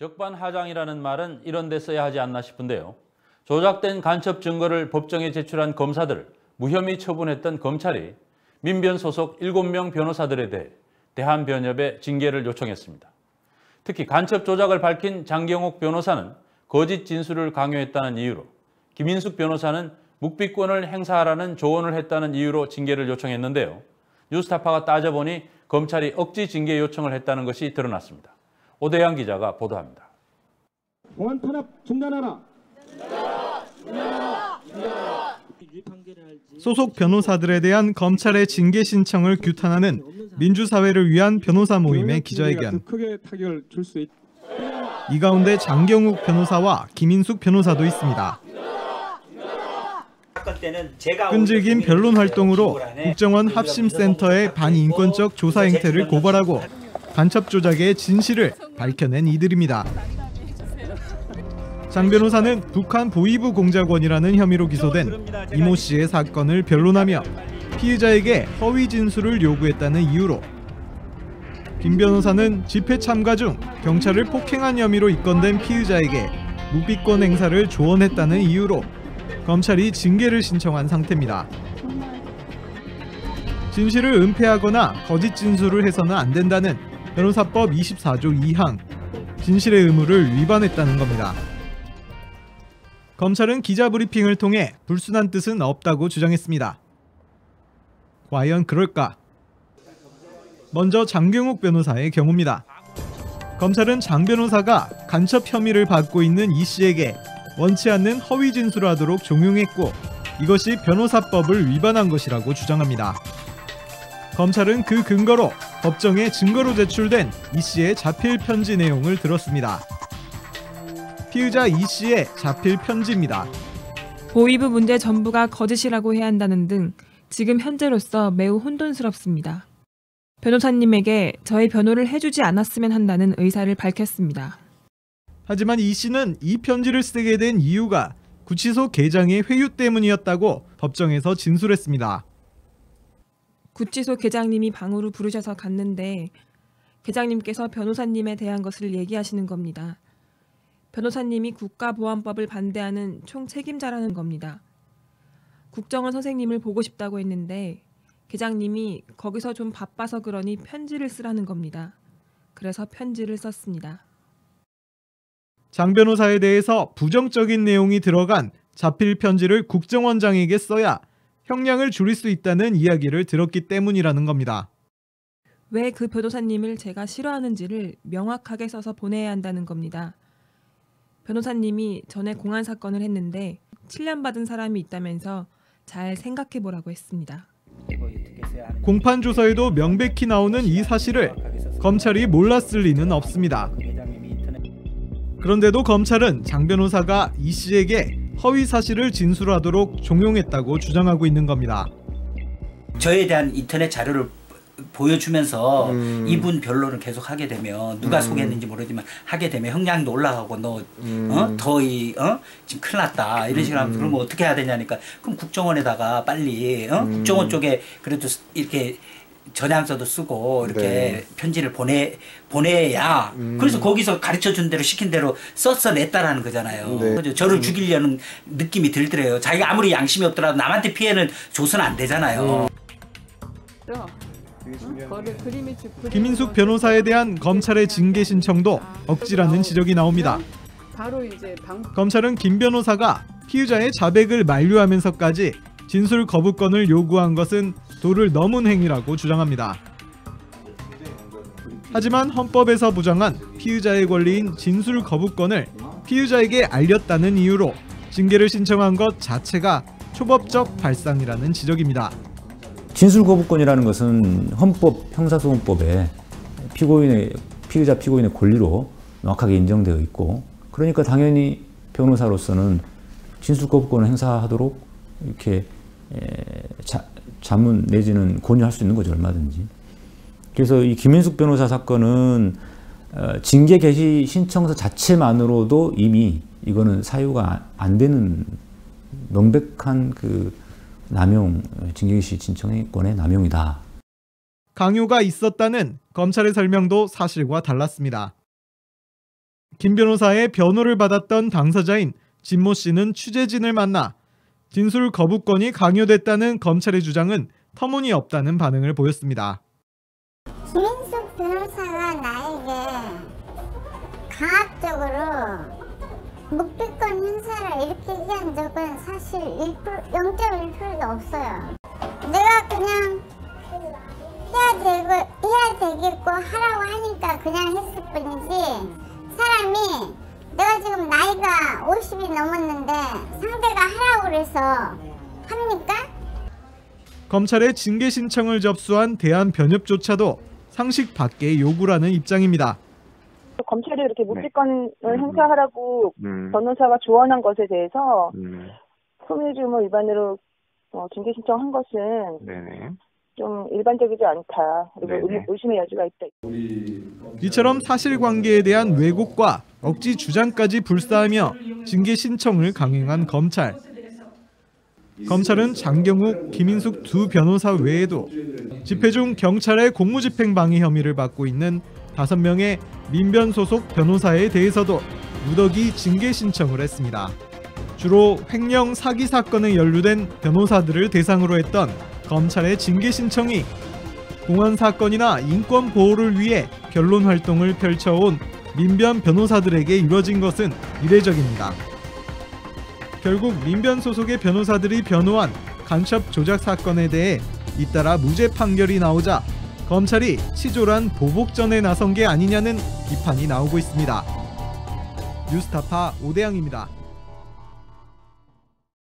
적반하장이라는 말은 이런 데 써야 하지 않나 싶은데요. 조작된 간첩 증거를 법정에 제출한 검사들을 무혐의 처분했던 검찰이 민변 소속 7명 변호사들에 대해 대한변협에 징계를 요청했습니다. 특히 간첩 조작을 밝힌 장경욱 변호사는 거짓 진술을 강요했다는 이유로, 김인숙 변호사는 묵비권을 행사하라는 조언을 했다는 이유로 징계를 요청했는데요. 뉴스타파가 따져보니 검찰이 억지 징계 요청을 했다는 것이 드러났습니다. 오대양 기자가 보도합니다. 공안 탄압 중단하라. 소속 변호사들에 대한 검찰의 징계 신청을 규탄하는 민주사회를 위한 변호사 모임의 기자회견. 이 가운데 장경욱 변호사와 김인숙 변호사도 있습니다. 끈질긴 변론 활동으로 국정원 합심센터의 반인권적 조사 행태를 고발하고 간첩 조작의 진실을 밝혀낸 이들입니다. 장 변호사는 북한 보위부 공작원이라는 혐의로 기소된 이모 씨의 사건을 변론하며 피의자에게 허위 진술을 요구했다는 이유로, 김 변호사는 집회 참가 중 경찰을 폭행한 혐의로 입건된 피의자에게 무비권 행사를 조언했다는 이유로 검찰이 징계를 신청한 상태입니다. 진실을 은폐하거나 거짓 진술을 해서는 안 된다는 변호사법 24조 2항, 진실의 의무를 위반했다는 겁니다. 검찰은 기자 브리핑을 통해 불순한 뜻은 없다고 주장했습니다. 과연 그럴까? 먼저 장경욱 변호사의 경우입니다. 검찰은 장 변호사가 간첩 혐의를 받고 있는 이 씨에게 원치 않는 허위 진술을 하도록 종용했고, 이것이 변호사법을 위반한 것이라고 주장합니다. 검찰은 그 근거로 법정에 증거로 제출된 이 씨의 자필 편지 내용을 들었습니다. 피의자 이 씨의 자필 편지입니다. 보위부 문제 전부가 거짓이라고 해야 한다는 등 지금 현재로서 매우 혼돈스럽습니다. 변호사님에게 저의 변호를 해주지 않았으면 한다는 의사를 밝혔습니다. 하지만 이 씨는 이 편지를 쓰게 된 이유가 구치소 계장의 회유 때문이었다고 법정에서 진술했습니다. 구치소 계장님이 방으로 부르셔서 갔는데 계장님께서 변호사님에 대한 것을 얘기하시는 겁니다. 변호사님이 국가보안법을 반대하는 총책임자라는 겁니다. 국정원 선생님을 보고 싶다고 했는데 계장님이 거기서 좀 바빠서 그러니 편지를 쓰라는 겁니다. 그래서 편지를 썼습니다. 장 변호사에 대해서 부정적인 내용이 들어간 자필 편지를 국정원장에게 써야 형량을 줄일 수 있다는 이야기를 들었기 때문이라는 겁니다. 왜 그 변호사님을 제가 싫어하는지를 명확하게 써서 보내야 한다는 겁니다. 변호사님이 전에 공안 사건을 했는데 7년 받은 사람이 있다면서 잘 생각해보라고 했습니다. 공판 조서에도 명백히 나오는 이 사실을 검찰이 몰랐을 리는 없습니다. 그런데도 검찰은 장 변호사가 이 씨에게 허위 사실을 진술하도록 종용했다고 주장하고 있는 겁니다. 저에 대한 인터넷 자료를 보여주면서 이분 변론을 계속 하게 되면 누가 속였는지 모르지만 하게 되면 형량도 올라가고 너 지금 큰일 났다 이런 식으로 하면 그럼 어떻게 해야 되냐니까 그럼 국정원에다가 빨리 국정원 쪽에 그래도 이렇게 전향서도 쓰고 이렇게 네. 편지를 보내야 그래서 거기서 가르쳐준 대로 시킨 대로 써서 냈다라는 거잖아요. 네. 저를 죽이려는 느낌이 들더래요. 자기가 아무리 양심이 없더라도 남한테 피해는 줘서는 안 되잖아요. 김인숙 변호사에 대한 검찰의 징계 신청도 억지라는 지적이 나옵니다. 검찰은 김 변호사가 피의자의 자백을 만류하면서까지 진술 거부권을 요구한 것은 도를 넘은 행위라고 주장합니다. 하지만 헌법에서 보장한 피의자의 권리인 진술 거부권을 피의자에게 알렸다는 이유로 징계를 신청한 것 자체가 초법적 발상이라는 지적입니다. 진술 거부권이라는 것은 헌법 형사소송법에 피의자 피고인의 권리로 명확하게 인정되어 있고, 그러니까 당연히 변호사로서는 진술 거부권을 행사하도록 이렇게 자문 내지는 권유할 수 있는 거죠, 얼마든지. 그래서 이 김인숙 변호사 사건은 징계 개시 신청서 자체만으로도 이미 이거는 사유가 안 되는 명백한 그 남용, 징계 개시 신청권의 남용이다. 강요가 있었다는 검찰의 설명도 사실과 달랐습니다. 김 변호사의 변호를 받았던 당사자인 진모 씨는 취재진을 만나 진술 거부권이 강요됐다는 검찰의 주장은 터무니없다는 반응을 보였습니다. 김인숙 변호사가 나에게 가학적으로 묵비권 행사를 이렇게 얘기한 적은 사실 0.1%도 없어요. 내가 그냥 해야 되겠고 하라고 하니까 그냥 했을 뿐이지, 사람이 내가 지금 나이가 50이 넘었는데 상대가 하라고 그래서 합니까? 검찰의 징계 신청을 접수한 대한변협조차도 상식 밖의 요구라는 입장입니다. 검찰이 이렇게 묵비권을 행사하라고 변호사가 조언한 것에 대해서 소멸주의무 위반으로 징계 신청한 것은 좀 일반적이지 않다. 그리고 의심의 여지가 있다. 이처럼 사실관계에 대한 왜곡과 억지 주장까지 불사하며 징계 신청을 강행한 검찰. 검찰은 장경욱, 김인숙 두 변호사 외에도 집회 중 경찰의 공무집행 방해 혐의를 받고 있는 5명의 민변 소속 변호사에 대해서도 무더기 징계 신청을 했습니다. 주로 횡령 사기 사건에 연루된 변호사들을 대상으로 했던 검찰의 징계 신청이 공안 사건이나 인권 보호를 위해 변론 활동을 펼쳐온 민변 변호사들에게 이뤄진 것은 이례적입니다. 결국 민변 소속의 변호사들이 변호한 간첩 조작 사건에 대해 잇따라 무죄 판결이 나오자 검찰이 치졸한 보복전에 나선 게 아니냐는 비판이 나오고 있습니다. 뉴스타파 오대양입니다.